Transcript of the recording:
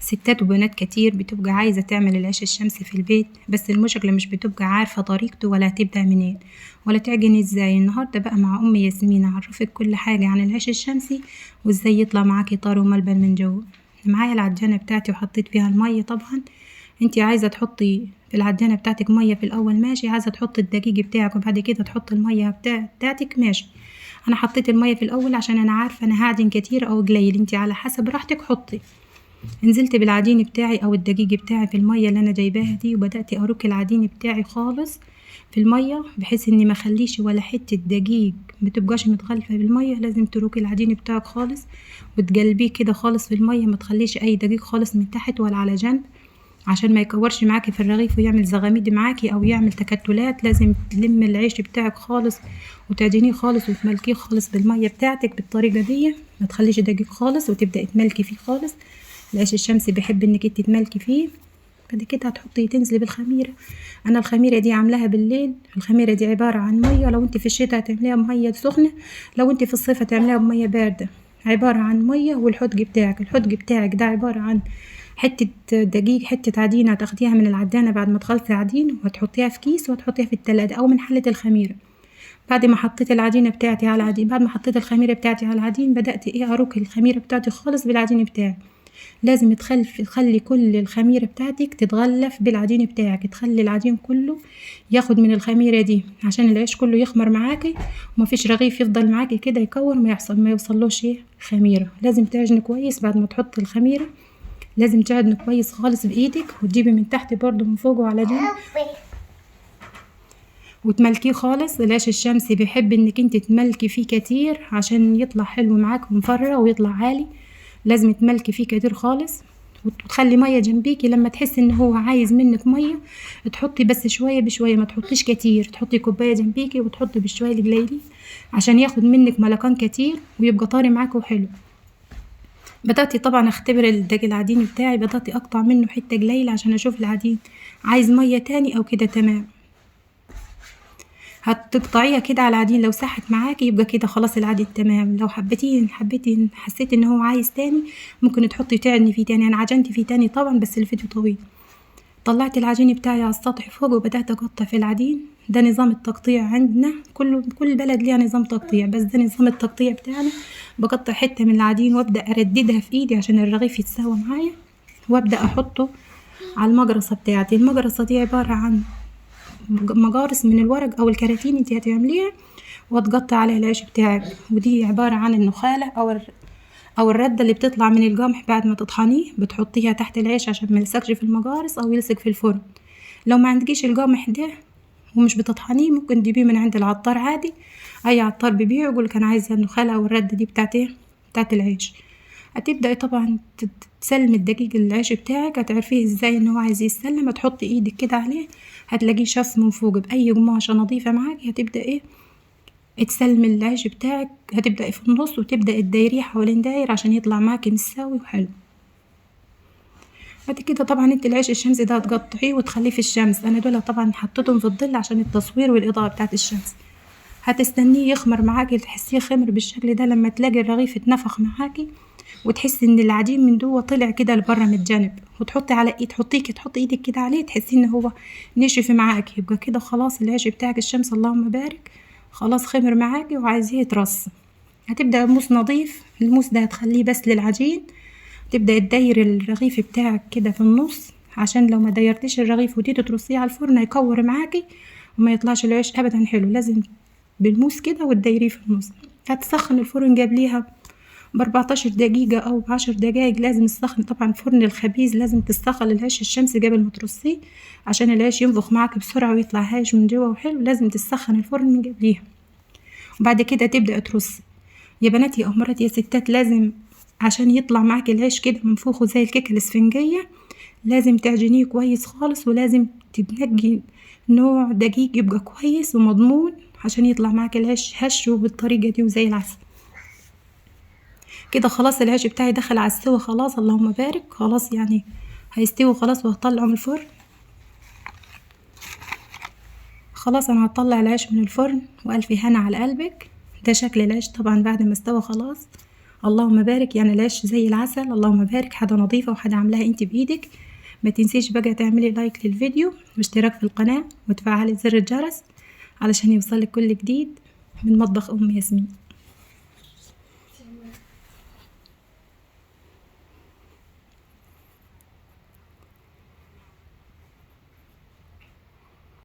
ستات وبنات كتير بتبقى عايزة تعمل العيش الشمسي في البيت، بس المشكلة مش بتبقى عارفة طريقته ولا تبدأ منين ولا تعجن ازاي. النهاردة بقى مع أمي ياسمين أعرفك كل حاجة عن العيش الشمسي وازاي يطلع معاكي طري وملبن من جوه. معايا العجانة بتاعتي وحطيت فيها المية. طبعا انتي عايزة تحطي في العجانة بتاعتك مية في الأول ماشي، عايزة تحطي الدقيق بتاعك وبعد كده تحطي المية بتاعتك ماشي. أنا حطيت المية في الأول عشان أنا عارفة أنا هعجن كتير أو قليل، انتي على حسب راحتك حطي. نزلت بالعجين بتاعي او الدقيق بتاعي في الميه اللي انا جايباها دي، وبدات ارك العجين بتاعي خالص في الميه بحيث اني ما اخليش ولا حته دقيق متبقاش متغلفه بالميه. لازم تروكي العجين بتاعك خالص وتقلبيه كده خالص في الميه، ما تخليش اي دقيق خالص من تحت ولا على جنب عشان ما يكورش معاكي في الرغيف ويعمل زغاميد معاكي او يعمل تكتلات. لازم تلم العيش بتاعك خالص وتعجنيه خالص وتملكيه خالص بالميه بتاعتك بالطريقه دي، ما تخليش دقيق خالص وتبداي تملكي فيه خالص. العيش الشمسي بيحب انك انت تملكي فيه. بعد كده هتحطي تنزلي بالخميره. انا الخميره دي عاملاها بالليل. الخميره دي عباره عن ميه، لو انت في الشتاء هتعمليها بميه سخنه، لو انت في الصيف هتعمليها بميه بارده. عباره عن ميه والحدق بتاعك. الحدق بتاعك ده عباره عن حته دقيق، حته عجينه هتاخديها من العجانه بعد ما تخلطي عجين وتحطيها في كيس وتحطيها في التلاجة او من حله الخميره. بعد ما حطيت العجينه بتاعتي على العجين، بعد ما حطيت الخميره بتاعتي على العجين، بدات اروك الخميره بتاعتي خالص بالعجين بتاعي. لازم تخلي كل الخميرة بتاعتك تتغلف بالعجين بتاعك، تخلي العجين كله ياخد من الخميرة دي عشان العيش كله يخمر معاكي ومفيش رغيف يفضل معاكي كده يكور ما يوصلوش ايه خميرة. لازم تعجني كويس بعد ما تحطي الخميرة، لازم تعجني كويس خالص بايدك وتجيبي من تحت برضو من فوق وعلى جنب وتملكيه خالص. العيش الشمسي بيحب انك انت تملكي فيه كتير عشان يطلع حلو معاك ومفرة ويطلع عالي. لازم تملكي فيه كتير خالص وتخلي ميه جنبيكي. لما تحسي ان هو عايز منك ميه تحطي بس شويه بشويه، ما تحطيش كتير. تحطي كوبايه جنبيكي وتحطي بشويه القليلين عشان ياخد منك ملكان كتير ويبقى طاري معاك وحلو. بدأت طبعا اختبر العجين بتاعي، بدأت اقطع منه حته قليله عشان اشوف العجين عايز ميه تاني او كده تمام. هتقطعيها كده على العجين، لو ساحت معاكي يبقى كده خلاص العجين تمام. لو حبيتي حسيتي ان هو عايز تاني ممكن تحطي تعجني فيه تاني. انا عجنت فيه تاني طبعا بس الفيديو طويل. طلعت العجين بتاعي على السطح فوق وبدأت اقطع في العجين. ده نظام التقطيع عندنا، كل بلد ليها نظام تقطيع، بس ده نظام التقطيع بتاعنا. بقطع حتة من العجين وابدأ ارددها في ايدي عشان الرغيف يتساوى معايا، وابدأ احطه على المجرصة بتاعتي. المجرصة دي عبارة عن مجارس من الورق او الكراتين انت هتعمليها وتقطع عليها العيش بتاعك. ودي عبارة عن النخالة او الردة اللي بتطلع من القمح بعد ما تطحنيه، بتحطيها تحت العيش عشان ما يلصقش في المجارس او يلصق في الفرن. لو ما عندكيش القمح ده ومش بتطحنيه ممكن تجيبيه من عند العطار عادي، اي عطار بيبيعه يقولك انا عايزة النخالة او الردة دي بتاعت العيش. هتبدأي طبعا تسلمي الدقيق العيش بتاعك. هتعرفيه ازاي ان هو عايز يسلم، هتحطي ايدك كده عليه هتلاقيه شف من فوق باي قماشة نظيفة معاكي. هتبدأ تسلمي العيش بتاعك، هتبدأي في النص وتبدأي تدايريه حوالين داير عشان يطلع معاكي مستوي وحلو. بعد كده طبعا انت العيش الشمسي ده هتقطعيه وتخليه في الشمس. انا دول طبعا حطيتهم في الظل عشان التصوير والاضاءة بتاعت الشمس. هتستنيه يخمر معاكي، تحسيه خمر بالشكل ده لما تلاقي الرغيف اتنفخ معاكي وتحسي ان العجين من جوه طلع كده لبره من الجانب، وتحطي على ايد تحطي ايدك كده عليه تحسي ان هو نشف معاكي. يبقى كده خلاص العيش بتاعك الشمس اللهم بارك خلاص خمر معاكي وعايزاه يترص. هتبدأ موس نظيف، الموس ده هتخليه بس للعجين. تبدأ تدير الرغيف بتاعك كده في النص عشان لو ما ديرتيش الرغيف وتيجي ترصيه على الفرن هيكور معاكي وما يطلعش العيش ابدا حلو. لازم بالموس كده وتديريه في النص. هتسخن الفرن قبليها ب14 دقيقة أو ب10 دقايق. لازم تسخن طبعا فرن الخبيز، لازم تسخن العيش الشمسي قبل ما ترصيه عشان العيش ينفخ معاك بسرعة ويطلع هايش من جوا وحلو. لازم تسخن الفرن من قبليها وبعد كده تبدأ ترص. يا بنات يا أمهات يا ستات، لازم عشان يطلع معاك العيش كده منفوخه زي الكيكة الإسفنجية لازم تعجنيه كويس خالص، ولازم تنقي نوع دقيق يبقى كويس ومضمون عشان يطلع معاك العيش هش وبالطريقة دي وزي العسل. كده خلاص العيش بتاعي دخل على السوا خلاص اللهم بارك، خلاص يعني هيستوي خلاص وهطلعه من الفرن. خلاص انا هطلع العيش من الفرن والف هنا على قلبك. ده شكل العيش طبعا بعد ما استوى خلاص اللهم بارك، يعني العيش زي العسل. اللهم بارك، حاجة نظيفة وحاجة عاملاها انت بايدك. ما تنسيش بقى تعملي لايك للفيديو واشتراك في القناة وتفعلي زر الجرس علشان يوصلك كل جديد من مطبخ ام ياسمين.